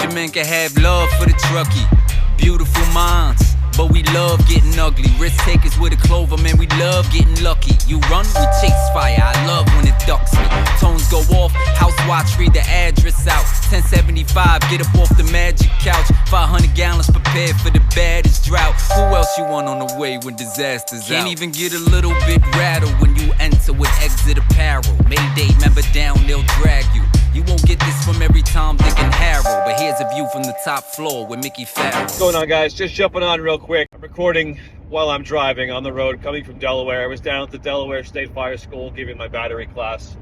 Fishermen can have love for the truckie. Beautiful minds, but we love getting ugly. Risk takers with a clover, man, we love getting lucky. You run, we chase fire, I love when it ducks me. Tones go off, house watch, read the address out. 1075, get up off the magic couch. 500 gallons prepared for the baddest drought. Who else you want on the way when disaster's out? Can't even get a little bit rattled when you enter with exit apparel. Mayday, member down, they'll drag you. You won't get this from every Tom, Dick, and Harold, but here's a view from the top floor with Mickey Farrell. What's going on, guys? Just jumping on real quick. I'm recording while I'm driving on the road, coming from Delaware. I was down at the Delaware State Fire School giving my battery class.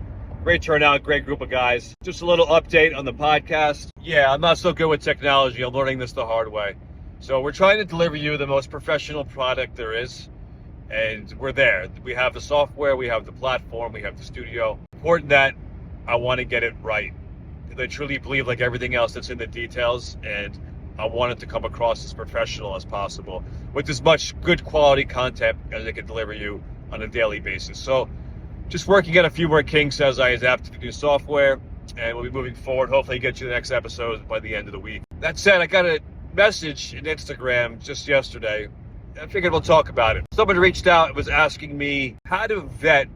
Great turnout, great group of guys. Just a little update on the podcast. Yeah, I'm not so good with technology. I'm learning this the hard way. So we're trying to deliver you the most professional product there is, and we're there. We have the software, we have the platform, we have the studio. Important that I want to get it right. I truly believe, like everything else, that's in the details, and I want it to come across as professional as possible with as much good quality content as I can deliver you on a daily basis. So just working at a few more kinks as I adapt to the new software, and we'll be moving forward. Hopefully get you the next episode by the end of the week. That said, I got a message in Instagram just yesterday. I figured we'll talk about it. Someone reached out and was asking me how to vet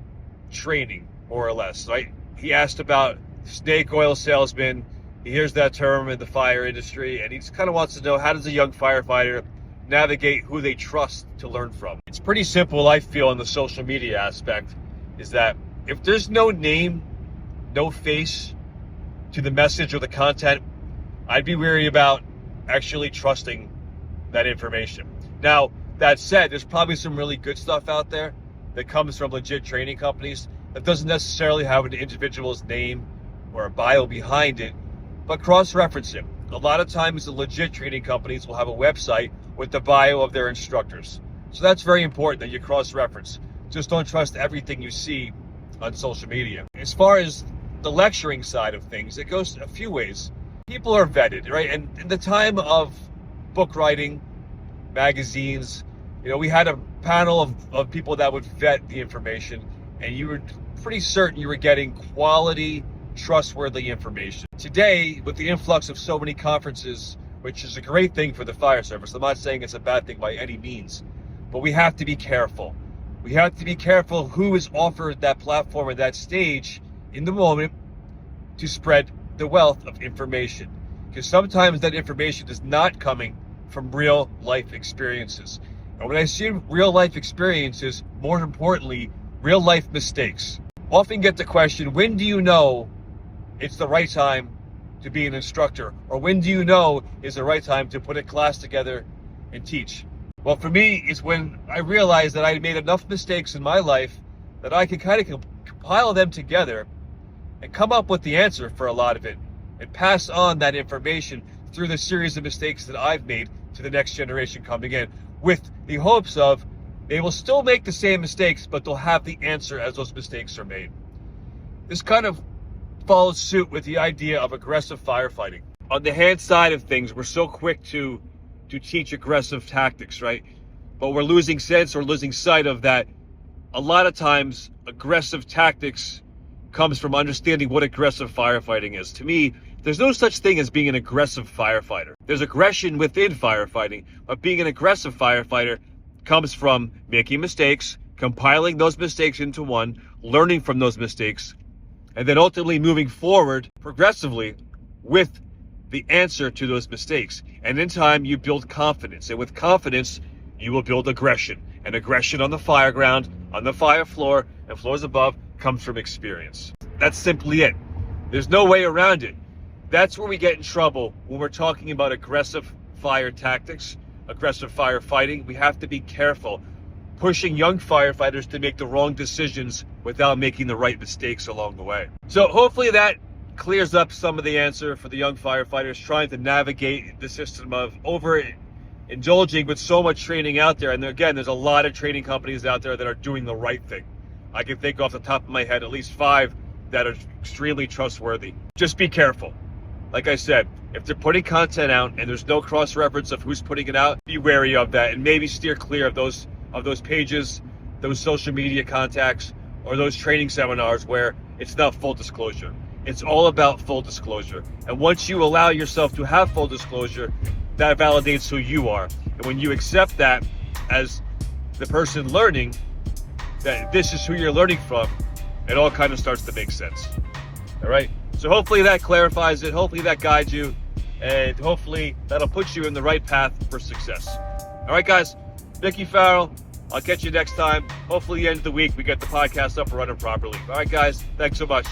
training, more or less, right? He asked about snake oil salesman. He hears that term in the fire industry, and he just kind of wants to know, how does a young firefighter navigate who they trust to learn from? It's pretty simple, I feel, in the social media aspect, is that if there's no name, no face to the message or the content, I'd be wary about actually trusting that information. Now, that said, there's probably some really good stuff out there that comes from legit training companies that doesn't necessarily have an individual's name or a bio behind it, but cross-reference it. A lot of times the legit training companies will have a website with the bio of their instructors. So that's very important that you cross-reference. Just don't trust everything you see on social media. As far as the lecturing side of things, it goes a few ways. People are vetted, right? And in the time of book writing, magazines, we had a panel of people that would vet the information, and you were pretty certain you were getting quality, trustworthy information. Today, with the influx of so many conferences, which is a great thing for the fire service, I'm not saying it's a bad thing by any means, but we have to be careful. We have to be careful who is offered that platform or that stage in the moment to spread the wealth of information. Because sometimes that information is not coming from real life experiences. And when I see real life experiences, more importantly, real life mistakes. Often get the question, when do you know it's the right time to be an instructor? Or when do you know is the right time to put a class together and teach? Well, for me, it's when I realized that I made enough mistakes in my life that I can kind of compile them together and come up with the answer for a lot of it and pass on that information through the series of mistakes that I've made to the next generation coming in, with the hopes of they will still make the same mistakes, but they'll have the answer as those mistakes are made. This kind of follows suit with the idea of aggressive firefighting. On the hand side of things, we're so quick to teach aggressive tactics, right? But we're losing sense or losing sight of that. A lot of times, aggressive tactics comes from understanding what aggressive firefighting is. To me, there's no such thing as being an aggressive firefighter. There's aggression within firefighting, but being an aggressive firefighter comes from making mistakes, compiling those mistakes into one, learning from those mistakes, and then ultimately moving forward progressively with the answer to those mistakes. And in time, you build confidence. And with confidence, you will build aggression. And aggression on the fire ground, on the fire floor, and floors above comes from experience. That's simply it. There's no way around it. That's where we get in trouble when we're talking about aggressive fire tactics, aggressive firefighting. We have to be careful pushing young firefighters to make the wrong decisions without making the right mistakes along the way. So hopefully that clears up some of the answer for the young firefighters trying to navigate the system of overindulging with so much training out there. And again, there's a lot of training companies out there that are doing the right thing. I can think off the top of my head at least 5 that are extremely trustworthy. Just be careful. Like I said, if they're putting content out and there's no cross-reference of who's putting it out, be wary of that and maybe steer clear of those pages, those social media contacts, or those training seminars where it's not full disclosure. It's all about full disclosure. And once you allow yourself to have full disclosure, that validates who you are. And when you accept that as the person learning, that this is who you're learning from, it all kind of starts to make sense. All right? So hopefully that clarifies it. Hopefully that guides you. And hopefully that'll put you in the right path for success. All right, guys. Mickey Farrell. I'll catch you next time. Hopefully, the end of the week, we get the podcast up and running properly. All right, guys. Thanks so much.